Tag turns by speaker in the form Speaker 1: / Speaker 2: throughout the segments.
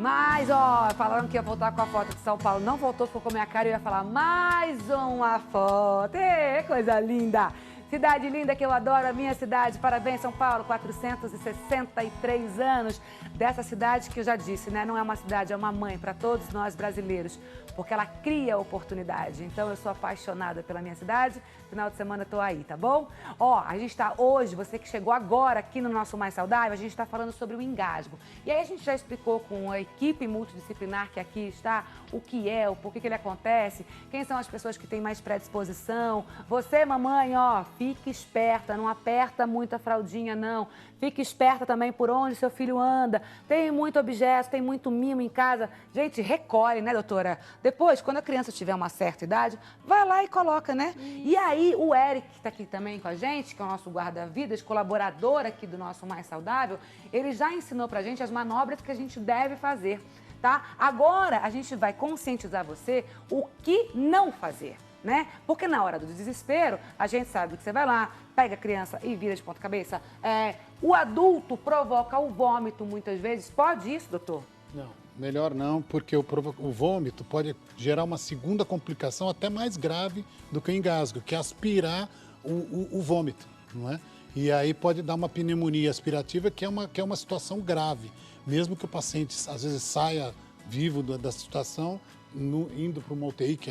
Speaker 1: Mas, ó, falaram que ia voltar com a foto de São Paulo. Não voltou, ficou com a minha cara e eu ia falar mais uma foto. Ê, coisa linda! Cidade linda que eu adoro, a minha cidade. Parabéns, São Paulo, 463 anos dessa cidade que eu já disse, né? Não é uma cidade, é uma mãe para todos nós brasileiros, porque ela cria oportunidade. Então, eu sou apaixonada pela minha cidade. Final de semana eu tô aí, tá bom? Ó, a gente tá hoje, você que chegou agora aqui no nosso Mais Saudável, a gente tá falando sobre o engasgo. E aí a gente já explicou com a equipe multidisciplinar que aqui está o que é, o porquê que ele acontece, quem são as pessoas que têm mais predisposição. Você, mamãe, ó, fique esperta, não aperta muito a fraldinha, não. Fique esperta também por onde seu filho anda. Tem muito objeto, tem muito mimo em casa. Gente, recolhe, né, doutora? Depois, quando a criança tiver uma certa idade, vai lá e coloca, né? E aí, o Eric, que tá aqui também com a gente, que é o nosso guarda-vidas, colaborador aqui do nosso Mais Saudável, ele já ensinou pra gente as manobras que a gente deve fazer, tá? Agora, a gente vai conscientizar você o que não fazer, né? Porque na hora do desespero, a gente sabe que você vai lá, pega a criança e vira de ponta cabeça. O adulto provoca o vômito muitas vezes. Pode isso, doutor?
Speaker 2: Não, melhor não, porque o vômito pode gerar uma segunda complicação até mais grave do que o engasgo, que é aspirar o vômito, não é? E aí pode dar uma pneumonia aspirativa, que é uma situação grave. Mesmo que o paciente, às vezes, saia vivo da situação, indo para uma UTI, que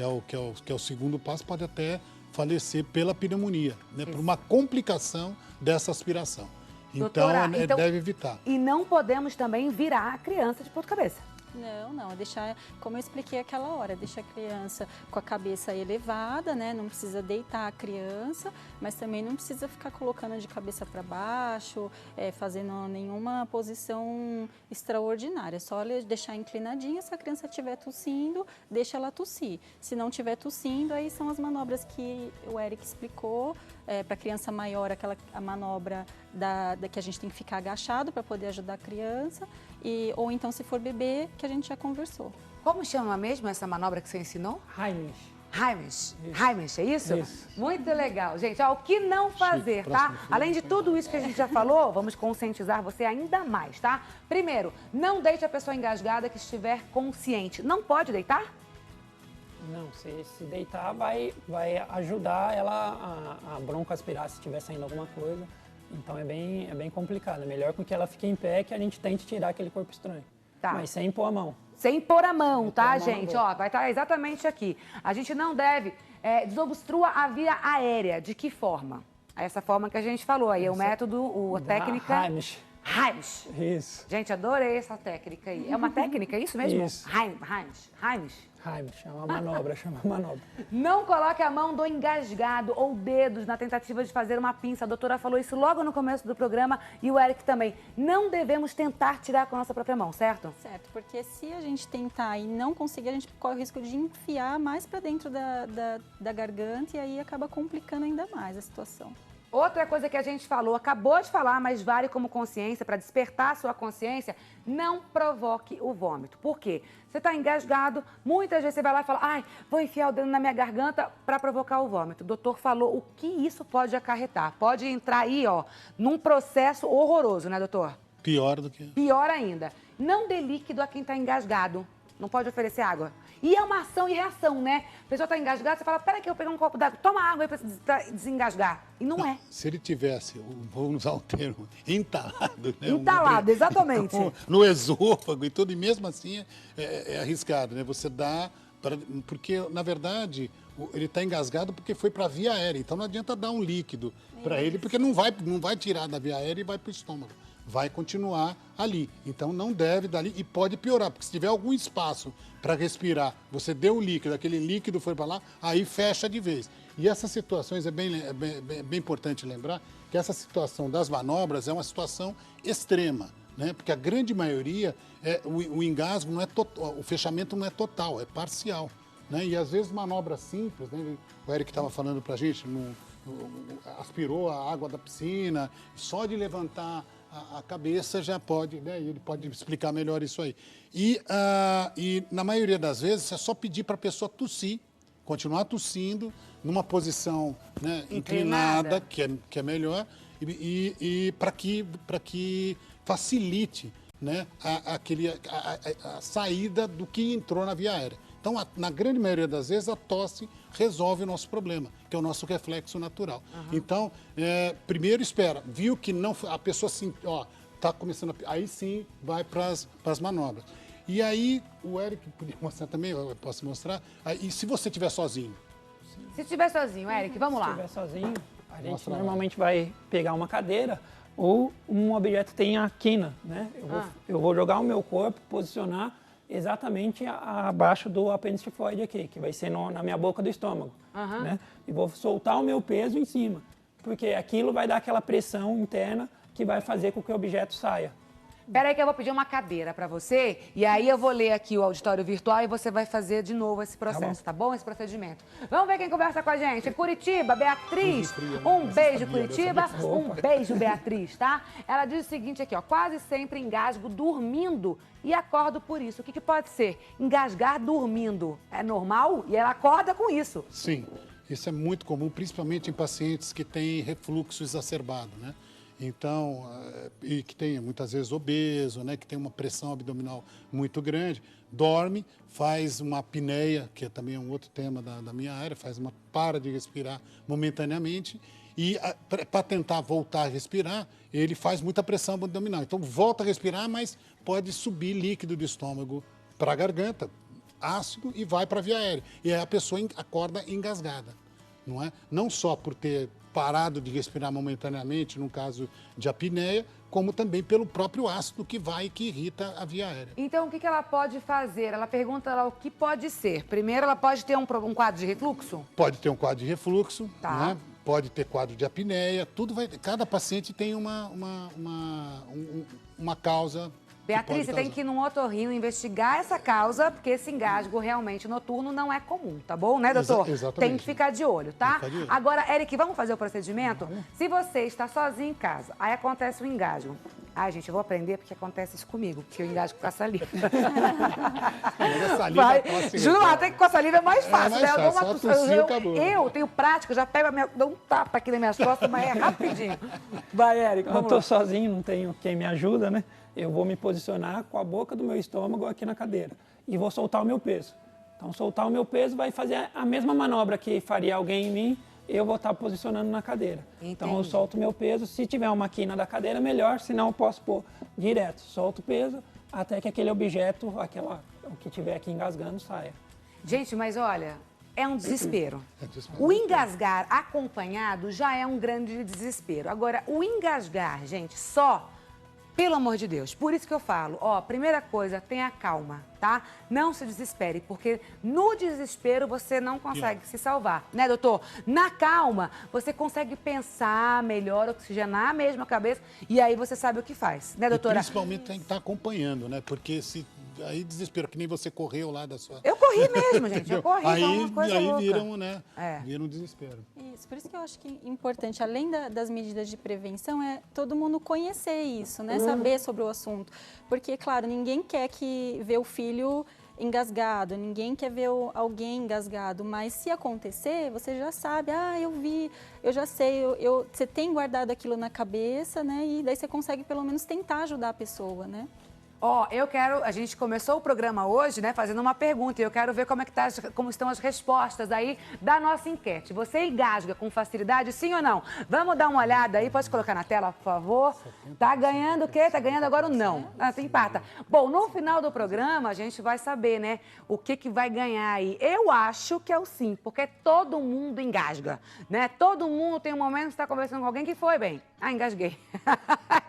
Speaker 2: é o segundo passo, pode até falecer pela pneumonia, né? Por uma complicação dessa aspiração.
Speaker 1: Doutora,
Speaker 2: Então, deve evitar.
Speaker 1: E não podemos também virar a criança de ponta cabeça.
Speaker 3: Não, deixar, como eu expliquei aquela hora, deixar a criança com a cabeça elevada, né? Não precisa deitar a criança, mas também não precisa ficar colocando de cabeça para baixo, fazendo nenhuma posição extraordinária. Só deixar inclinadinha, se a criança estiver tossindo, deixa ela tossir. Se não estiver tossindo, aí são as manobras que o Eric explicou. Para criança maior, a manobra que a gente tem que ficar agachado para poder ajudar a criança, ou então, se for bebê, que a gente já conversou.
Speaker 1: Como chama mesmo essa manobra que você ensinou?
Speaker 4: Heimlich.
Speaker 1: Heimlich, é isso?
Speaker 4: Isso.
Speaker 1: Muito legal. Gente, ó, o que não fazer, tá? Além de tudo isso que a gente já falou, vamos conscientizar você ainda mais, tá? Primeiro, não deixe a pessoa engasgada que estiver consciente. Não pode deitar?
Speaker 4: Não, se deitar vai ajudar ela a broncoaspirar se estiver saindo alguma coisa. Então é bem complicado. É melhor com que ela fique em pé que a gente tente tirar aquele corpo estranho.
Speaker 1: Tá.
Speaker 4: Mas sem pôr a mão.
Speaker 1: Sem pôr a mão, tá,
Speaker 4: pôr a mão
Speaker 1: gente?
Speaker 4: na
Speaker 1: Ó, vai estar exatamente aqui. A gente não deve desobstrua a via aérea. De que forma? Essa forma que a gente falou aí, o método, a técnica...
Speaker 4: Heimlich.
Speaker 1: Heimlich.
Speaker 4: Isso.
Speaker 1: Gente, adorei essa técnica aí. É uma técnica, é isso mesmo?
Speaker 4: Isso.
Speaker 1: Heimlich.
Speaker 4: Heimlich, é uma manobra, chama manobra.
Speaker 1: Não coloque a mão do engasgado ou dedos na tentativa de fazer uma pinça. A doutora falou isso logo no começo do programa e o Eric também. Não devemos tentar tirar com a nossa própria mão, certo?
Speaker 3: Certo, porque se a gente tentar e não conseguir, a gente corre o risco de enfiar mais para dentro da garganta e aí acaba complicando ainda mais a situação.
Speaker 1: Outra coisa que a gente falou, acabou de falar, mas vale como consciência, para despertar a sua consciência, não provoque o vômito. Por quê? Você está engasgado, muitas vezes você vai lá e fala, ai, vou enfiar o dedo na minha garganta para provocar o vômito. O doutor falou o que isso pode acarretar. Pode entrar aí, ó, num processo horroroso, né, doutor?
Speaker 2: Pior do que...
Speaker 1: Pior ainda, não dê líquido a quem está engasgado. Não pode oferecer água. E é uma ação e reação, né? A pessoa está engasgada, você fala, peraí que eu pegar um copo d'água, toma água aí para desengasgar. E não é.
Speaker 2: Se ele tivesse, vamos usar o termo, entalado, né?
Speaker 1: Entalado, exatamente.
Speaker 2: No esôfago e tudo, e mesmo assim é arriscado, né? Você dá, porque na verdade ele está engasgado porque foi para a via aérea, então não adianta dar um líquido para ele, porque não vai tirar da via aérea e vai para o estômago. Vai continuar ali. Então não deve dar ali e pode piorar, porque se tiver algum espaço para respirar, você deu o líquido, aquele líquido foi para lá, aí fecha de vez. E essas situações, é bem importante lembrar que essa situação das manobras é uma situação extrema, né? Porque a grande maioria, o engasgo não é total, o fechamento não é total, é parcial, né? E às vezes manobras simples, né? O Eric estava falando para a gente, aspirou a água da piscina, só de levantar a cabeça já pode, né? E ele pode explicar melhor isso aí. E na maioria das vezes é só pedir para a pessoa tossir, continuar tossindo numa posição, né, inclinada, que é melhor, e para que facilite né, a saída do que entrou na via aérea. Então, na grande maioria das vezes, a tosse resolve o nosso problema, que é o nosso reflexo natural. Então, primeiro espera, viu que não, a pessoa está começando, aí sim vai para as manobras. E aí, o Eric podia mostrar também, eu posso mostrar, e se você estiver sozinho?
Speaker 1: Se estiver sozinho, Eric, vamos lá.
Speaker 4: Se estiver sozinho, a gente
Speaker 2: Mostra lá.
Speaker 4: normalmente vai pegar uma cadeira ou um objeto que tem a quina, né? Eu vou jogar o meu corpo, posicionar exatamente abaixo do apêndice tifoide aqui, que vai ser na minha boca do estômago, né? E vou soltar o meu peso em cima, porque aquilo vai dar aquela pressão interna que vai fazer com que o objeto saia.
Speaker 1: Peraí que eu vou pedir uma cadeira para você e aí eu vou ler aqui o auditório virtual e você vai fazer de novo esse processo, tá bom? Esse procedimento. Vamos ver quem conversa com a gente. Curitiba, Beatriz. Um beijo, Curitiba. Um beijo, Beatriz, tá? Ela diz o seguinte aqui, ó. Quase sempre engasgo dormindo e acordo por isso. O que pode ser? Engasgar dormindo. É normal? E ela acorda com isso.
Speaker 2: Sim, isso é muito comum, principalmente em pacientes que têm refluxo exacerbado, né? Então, e que tem muitas vezes obeso, né, que tem uma pressão abdominal muito grande, dorme, faz uma apneia, que também é um outro tema da minha área, para de respirar momentaneamente e para tentar voltar a respirar, ele faz muita pressão abdominal. Então, volta a respirar, mas pode subir líquido do estômago para a garganta, ácido, e vai para a via aérea. E aí a pessoa acorda engasgada, não é? Não só por ter parado de respirar momentaneamente, no caso de apneia, como também pelo próprio ácido que irrita a via aérea.
Speaker 1: Então, o que ela pode fazer? Ela pergunta lá o que pode ser. Primeiro, ela pode ter um quadro de refluxo?
Speaker 2: Pode ter um quadro de refluxo,
Speaker 1: tá.
Speaker 2: Né? Pode ter quadro de apneia, cada paciente tem uma causa.
Speaker 1: Beatriz, você tem que ir num otorrino investigar essa causa, porque esse engasgo realmente noturno não é comum, tá bom, né, doutor?
Speaker 2: Exatamente.
Speaker 1: Tem que ficar de olho, tá?
Speaker 2: Ficar de olho.
Speaker 1: Agora, Eric, vamos fazer o procedimento? Se você está sozinho em casa, aí acontece o engasgo. Ai, gente, eu vou aprender porque acontece isso comigo, porque eu engasgo com a saliva. Juro, até que com a saliva é mais fácil, né? Eu tenho prática, já pego dou um tapa aqui nas minhas costas, mas é rapidinho. Vai, Eric,
Speaker 4: Eu estou sozinho, não tenho quem me ajuda, né? Eu vou me posicionar com a boca do meu estômago aqui na cadeira e vou soltar o meu peso. Então, soltar o meu peso vai fazer a mesma manobra que faria alguém em mim, eu vou estar posicionando na cadeira.
Speaker 1: Entendi.
Speaker 4: Então, eu solto o meu peso, se tiver uma quina da cadeira, melhor, senão eu posso pôr direto. Solto o peso até que aquele objeto, o que tiver aqui engasgando, saia.
Speaker 1: Gente, mas olha, é um desespero. O engasgar acompanhado já é um grande desespero. Agora, o engasgar, gente, só... Pelo amor de Deus, por isso que eu falo, primeira coisa, tenha calma, tá? Não se desespere, porque no desespero você não consegue se salvar, né, doutor? Na calma, você consegue pensar melhor, oxigenar mesmo a cabeça e aí você sabe o que faz, né, doutora?
Speaker 2: E principalmente tem que estar acompanhando, né? Porque se aí desespero, que nem você correu lá da sua...
Speaker 1: Eu corri mesmo, gente, eu corri,
Speaker 2: aí,
Speaker 1: uma coisa
Speaker 2: aí
Speaker 1: louca.
Speaker 2: viram, né? Viram desespero.
Speaker 3: Isso, por isso que eu acho que é importante, além das medidas de prevenção, é todo mundo conhecer isso, né? Saber sobre o assunto. Porque, claro, ninguém quer ver o filho engasgado, ninguém quer ver alguém engasgado, mas se acontecer, você já sabe, eu vi, eu já sei, você tem guardado aquilo na cabeça, né? E daí você consegue pelo menos tentar ajudar a pessoa, né?
Speaker 1: A gente começou o programa hoje, né, fazendo uma pergunta e eu quero ver como estão as respostas aí da nossa enquete. Você engasga com facilidade, sim ou não? Vamos dar uma olhada aí, pode colocar na tela, por favor? Tá ganhando o quê? Tá ganhando agora o não. Você empata. Bom, no final do programa a gente vai saber, né, o que vai ganhar aí. Eu acho que é o sim, porque todo mundo engasga, né? Todo mundo tem um momento que está conversando com alguém que foi bem. Engasguei.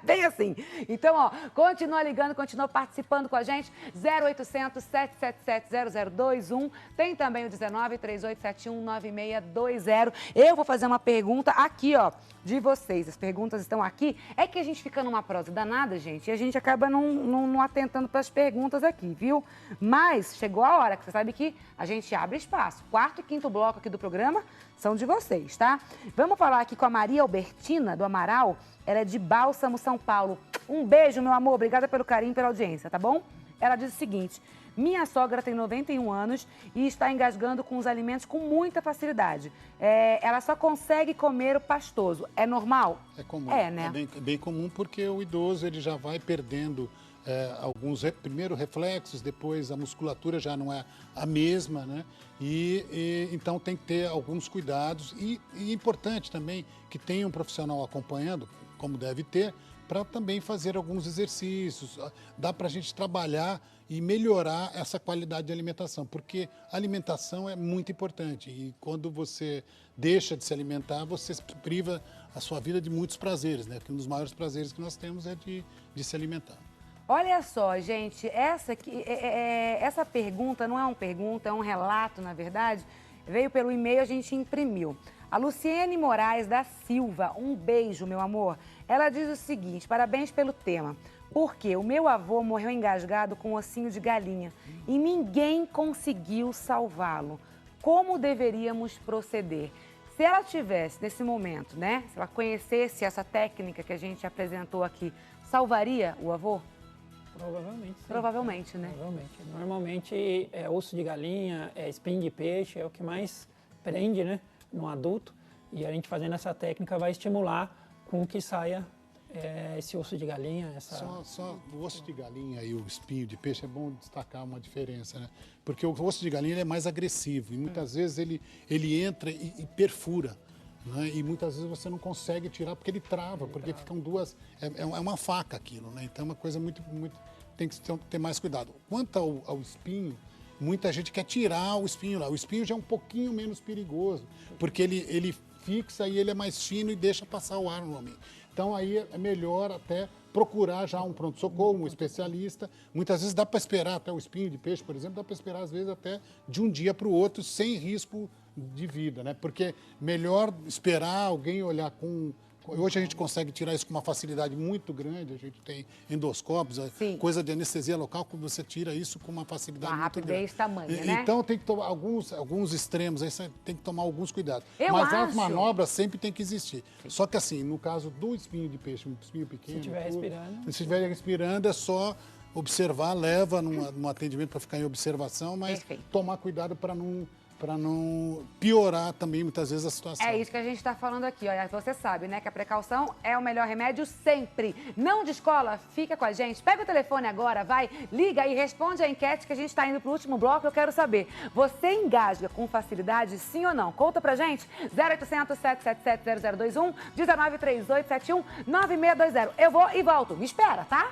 Speaker 1: Bem assim. Então, continua ligando, continua participando com a gente. 0800 777 0021. Tem também o 19 3871 9620. Eu vou fazer uma pergunta aqui, de vocês. As perguntas estão aqui. É que a gente fica numa prosa danada, gente, e a gente acaba não atentando para as perguntas aqui, viu? Mas chegou a hora que você sabe que a gente abre espaço. Quarto e quinto bloco aqui do programa são de vocês, tá? Vamos falar aqui com a Maria Albertina, do Amaral. Ela é de Bálsamo, São Paulo. Um beijo, meu amor. Obrigada pelo carinho e pela audiência, tá bom? Ela diz o seguinte: minha sogra tem 91 anos e está engasgando com os alimentos com muita facilidade. Ela só consegue comer o pastoso. É normal?
Speaker 2: É comum.
Speaker 1: É, né?
Speaker 2: É bem comum porque o idoso ele já vai perdendo primeiro reflexos, depois a musculatura já não é a mesma, né? Então tem que ter alguns cuidados e é importante também que tenha um profissional acompanhando, como deve ter, para também fazer alguns exercícios. Dá para a gente trabalhar e melhorar essa qualidade de alimentação, porque a alimentação é muito importante e quando você deixa de se alimentar, você priva a sua vida de muitos prazeres, né? Porque um dos maiores prazeres que nós temos é de se alimentar.
Speaker 1: Olha só, gente, essa pergunta não é uma pergunta, é um relato, na verdade. Veio pelo e-mail, a gente imprimiu. A Luciene Moraes da Silva, um beijo, meu amor. Ela diz o seguinte, parabéns pelo tema. Porque o meu avô morreu engasgado com ossinho de galinha e ninguém conseguiu salvá-lo. Como deveríamos proceder? Se ela tivesse, nesse momento, né? Se ela conhecesse essa técnica que a gente apresentou aqui, salvaria o avô?
Speaker 4: Provavelmente sim.
Speaker 1: Provavelmente, né?
Speaker 4: Provavelmente. Normalmente, osso de galinha, espinho de peixe é o que mais prende, né, no adulto. E a gente fazendo essa técnica vai estimular com que saia esse osso de galinha.
Speaker 2: Só o osso de galinha e o espinho de peixe é bom destacar uma diferença, né? Porque o osso de galinha ele é mais agressivo e muitas vezes ele entra e perfura. Né? E muitas vezes você não consegue tirar porque ele trava, porque ficam duas... É uma faca aquilo, né? Então é uma coisa muito... Tem que ter mais cuidado. Quanto ao espinho, muita gente quer tirar o espinho lá. O espinho já é um pouquinho menos perigoso, porque ele fixa e ele é mais fino e deixa passar o ar no homem. Então aí é melhor até procurar já um pronto-socorro, um especialista. Muitas vezes dá para esperar até o espinho de peixe, por exemplo, dá para esperar às vezes até de um dia para o outro sem risco de vida, né? Porque melhor esperar alguém olhar com... Hoje a gente consegue tirar isso com uma facilidade muito grande, a gente tem endoscópios, coisa de anestesia local, que você tira isso com uma facilidade muito grande.
Speaker 1: Rapidez tamanha, né?
Speaker 2: Então tem que tomar alguns extremos, aí você tem que tomar alguns cuidados.
Speaker 1: Mas
Speaker 2: as manobras sempre tem que existir. Só que assim, no caso do espinho de peixe, um espinho pequeno...
Speaker 4: Se estiver respirando...
Speaker 2: Se estiver respirando é só observar, leva num atendimento para ficar em observação, mas tomar cuidado para não piorar também, muitas vezes, a situação.
Speaker 1: É isso que a gente está falando aqui. Olha, você sabe, né, que a precaução é o melhor remédio sempre. Não descola, fica com a gente. Pega o telefone agora, vai, liga e responde a enquete que a gente está indo para o último bloco. Eu quero saber, você engasga com facilidade, sim ou não? Conta pra gente, 0800 777 0021, 193871 9620. Eu vou e volto. Me espera, tá?